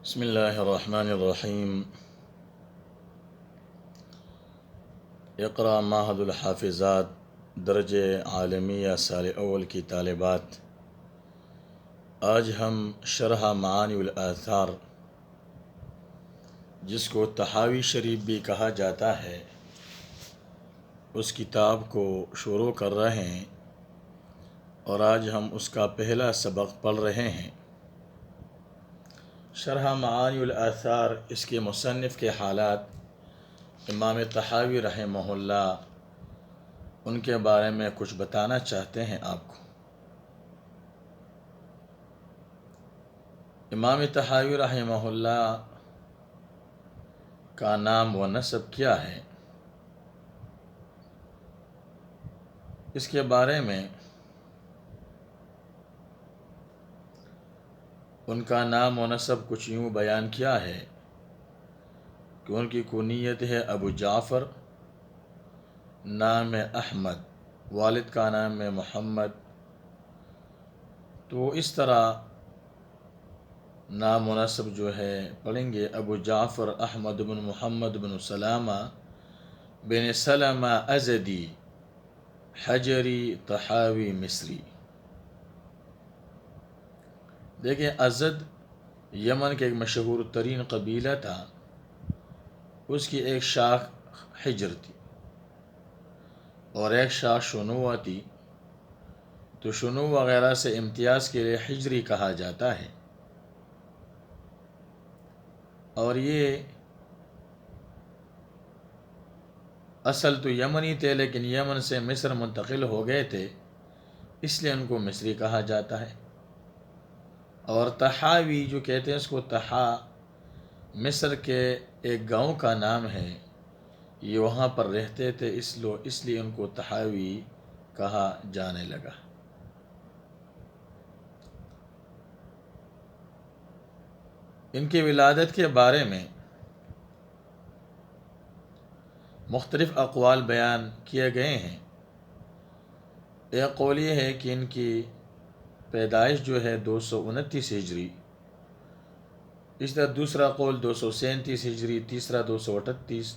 بسم اللہ الرحمن الرحیم۔ اقرا معہد الحافظات درجہ عالمیہ سال اول کی طالبات، آج ہم شرح معانی الآثار، جس کو طحاوی شریف بھی کہا جاتا ہے، اس کتاب کو شروع کر رہے ہیں اور آج ہم اس کا پہلا سبق پڑھ رہے ہیں۔ شرح معانی الآثار، اس کے مصنف کے حالات، امام طحاوی رحمہ اللہ ان کے بارے میں کچھ بتانا چاہتے ہیں آپ کو۔ امام طحاوی رحمہ اللہ کا نام و نسب کیا ہے، اس کے بارے میں ان کا نام و نسب کچھ یوں بیان کیا ہے کہ ان کی کنیت ہے ابو جعفر، نام احمد، والد کا نام ہے محمد۔ تو اس طرح نام و نسب جو ہے پڑھیں گے، ابو جعفر احمد بن محمد بن سلامہ بن سلمہ ازدی حجری طحاوی مصری۔ دیکھیں، ازد یمن کے ایک مشہور ترین قبیلہ تھا، اس کی ایک شاخ حجر تھی اور ایک شاخ شنوہ تھی، تو شنوہ وغیرہ سے امتیاز کے لیے حجری کہا جاتا ہے۔ اور یہ اصل تو یمنی تھے، لیکن یمن سے مصر منتقل ہو گئے تھے، اس لیے ان کو مصری کہا جاتا ہے۔ اور طحاوی جو کہتے ہیں اس کو، طحا مصر کے ایک گاؤں کا نام ہے، یہ وہاں پر رہتے تھے، اس لیے ان کو طحاوی کہا جانے لگا۔ ان کی ولادت کے بارے میں مختلف اقوال بیان کیے گئے ہیں۔ ایک قول یہ ہے کہ ان کی پیدائش جو ہے 229 ہجری، اس طرح دوسرا قول 237 ہجری، تیسرا 238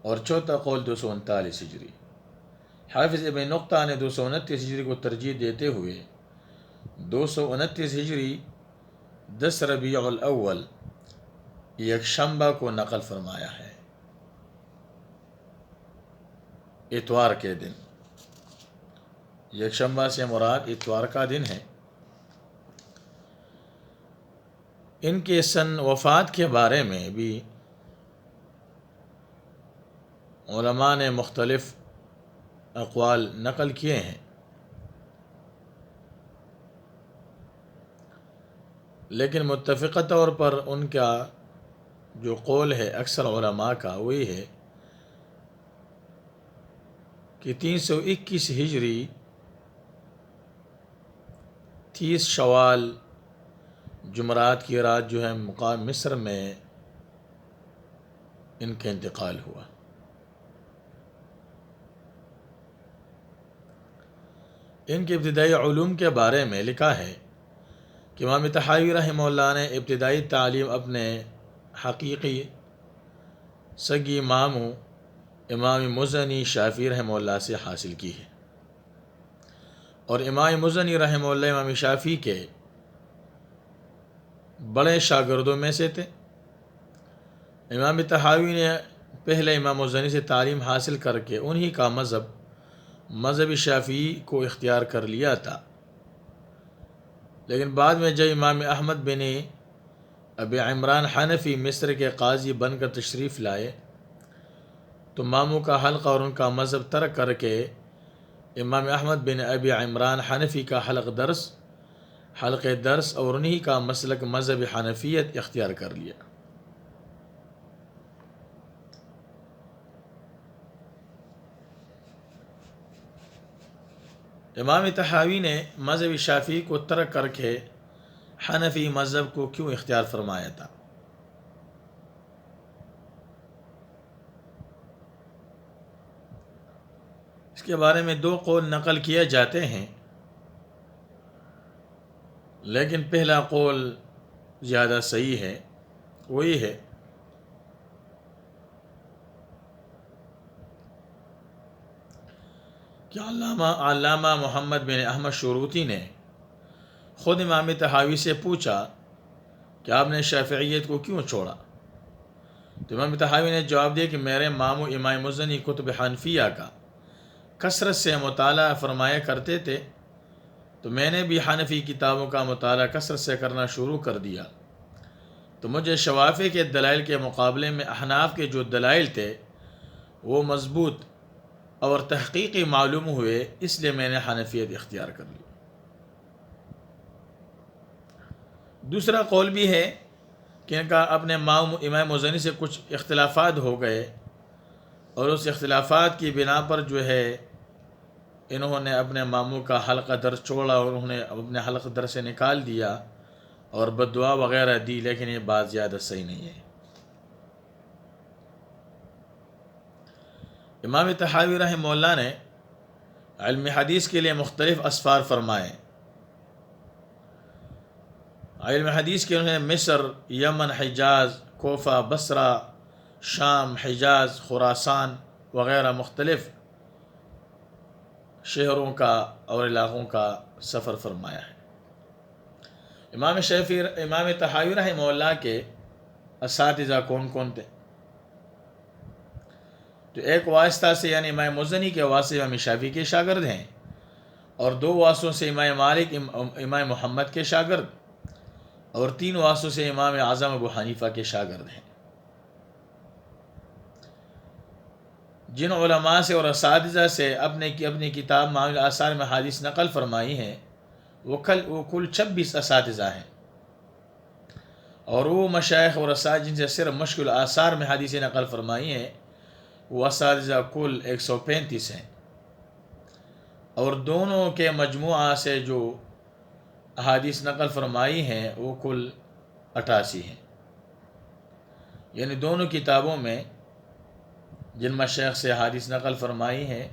اور چوتھا قول 239 ہجری۔ حافظ ابن نقطہ نے 229 ہجری کو ترجیح دیتے ہوئے 229 ہجری 10 ربیع الاول یکشنبہ کو نقل فرمایا ہے، اتوار کے دن۔ یکشنبہ سے مراد اتوار کا دن ہے۔ ان کے سن وفات کے بارے میں بھی علماء نے مختلف اقوال نقل کیے ہیں، لیکن متفقہ طور پر ان کا جو قول ہے اکثر علماء کا، وہی ہے کہ 321 ہجری 30 شوال جمعرات کی رات جو ہے مقام مصر میں ان کا انتقال ہوا۔ ان کے ابتدائی علوم کے بارے میں لکھا ہے کہ امام طحاوی رحمہ اللہ نے ابتدائی تعلیم اپنے حقیقی سگی ماموں امام مزنی شافعی رحمہ اللہ سے حاصل کی ہے، اور امام مزنی رحمہ اللہ امام شافعی کے بڑے شاگردوں میں سے تھے۔ امام طحاوی نے پہلے امام مزنی سے تعلیم حاصل کر کے انہی کا مذہب شافعی کو اختیار کر لیا تھا، لیکن بعد میں جب امام احمد بن ابی عمران حنفی مصر کے قاضی بن کر تشریف لائے تو ماموں کا حلقہ اور ان کا مذہب ترک کر کے امام احمد بن ابی عمران حنفی کا حلقہ درس اور انہی کا مسلک مذہب حنفیت اختیار کر لیا۔ امام طحاوی نے مذہب شافعی کو ترک کر کے حنفی مذہب کو کیوں اختیار فرمایا تھا؟ اس کے بارے میں دو قول نقل کیے جاتے ہیں، لیکن پہلا قول زیادہ صحیح ہے وہی ہے کہ علامہ محمد بن احمد شروطی نے خود امام طحاوی سے پوچھا کہ آپ نے شافعیت کو کیوں چھوڑا؟ تو امام طحاوی نے جواب دیا کہ میرے ماموں امام مزنی کتب حنفیہ کا کثرت سے مطالعہ فرمایا کرتے تھے، تو میں نے بھی حنفی کتابوں کا مطالعہ کثرت سے کرنا شروع کر دیا، تو مجھے شوافی کے دلائل کے مقابلے میں احناف کے جو دلائل تھے وہ مضبوط اور تحقیقی معلوم ہوئے، اس لیے میں نے حنفیت اختیار کر لی۔ دوسرا قول بھی ہے کہ ان کا اپنے امام مزنی سے کچھ اختلافات ہو گئے، اور اس اختلافات کی بنا پر جو ہے انہوں نے اپنے ماموں کا حلقہ درس چھوڑا اور انہوں نے اپنے حلقہ درس سے نکال دیا اور بددعا وغیرہ دی، لیکن یہ بات زیادہ صحیح نہیں ہے۔ امام طحاوی رحمہ اللہ نے علم حدیث کے لیے مختلف اسفار فرمائے۔ علم حدیث کے انہوں نے مصر، یمن، حجاز، کوفہ، بصرہ، شام، حجاز، خراسان وغیرہ مختلف شہروں کا اور علاقوں کا سفر فرمایا ہے۔ امام طحاوی رحمہ اللہ کے اساتذہ کون کون تھے؟ تو ایک واسطہ سے یعنی امام مزنی کے واسطے امام شافعی کے شاگرد ہیں، اور دو واسطوں سے امام مالک امام محمد کے شاگرد، اور تین واسطوں سے امام اعظم ابو حنیفہ کے شاگرد ہیں۔ جن علماء سے اور اساتذہ سے اپنی کتاب معامل آثار میں حدیث نقل فرمائی ہیں وہ کل 26 اساتذہ ہیں، اور وہ مشائخ اور اساتذہ جن سے صرف مشکل آثار میں حدیث نقل فرمائی ہیں وہ اساتذہ کل 135 ہیں، اور دونوں کے مجموعہ سے جو احادیث نقل فرمائی ہیں وہ کل 88 ہیں، یعنی دونوں کتابوں میں جن مشائخ سے احادیث نقل فرمائی ہیں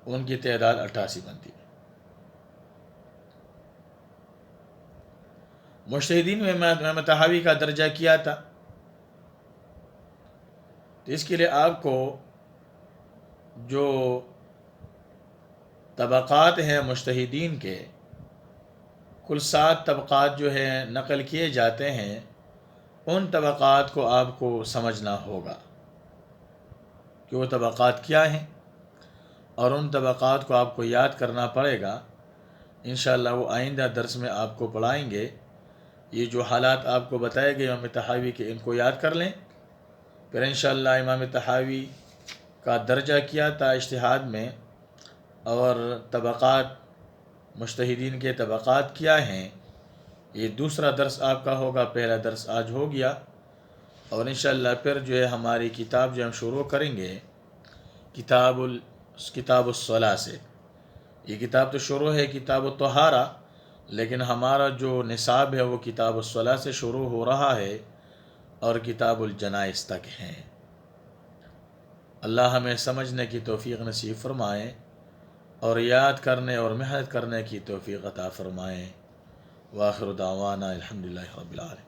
ان کی تعداد 88 بنتی ہے۔ مجتہدین میں امام طحاوی کا درجہ کیا تھا، تو اس کے لیے آپ کو جو طبقات ہیں مجتہدین کے کل 7 طبقات جو ہیں نقل کیے جاتے ہیں، ان طبقات کو آپ کو سمجھنا ہوگا کہ وہ طبقات کیا ہیں، اور ان طبقات کو آپ کو یاد کرنا پڑے گا۔ انشاءاللہ وہ آئندہ درس میں آپ کو پڑھائیں گے۔ یہ جو حالات آپ کو بتائے گئے امام طحاوی کے، ان کو یاد کر لیں، پھر انشاءاللہ امام طحاوی کا درجہ کیا تھا اجتہاد میں، اور طبقات مجتہدین کے طبقات کیا ہیں، یہ دوسرا درس آپ کا ہوگا۔ پہلا درس آج ہو گیا، اور انشاءاللہ پھر جو ہے ہماری کتاب جو ہم شروع کریں گے کتاب الصلاۃ سے۔ یہ کتاب تو شروع ہے کتاب الطہارہ، لیکن ہمارا جو نصاب ہے وہ کتاب الصلاۃ سے شروع ہو رہا ہے اور کتاب الجنائز تک ہیں۔ اللہ ہمیں سمجھنے کی توفیق نصیب فرمائے، اور یاد کرنے اور محنت کرنے کی توفیق عطا فرمائے۔ وآخر دعوانا الحمدللہ رب العالمین۔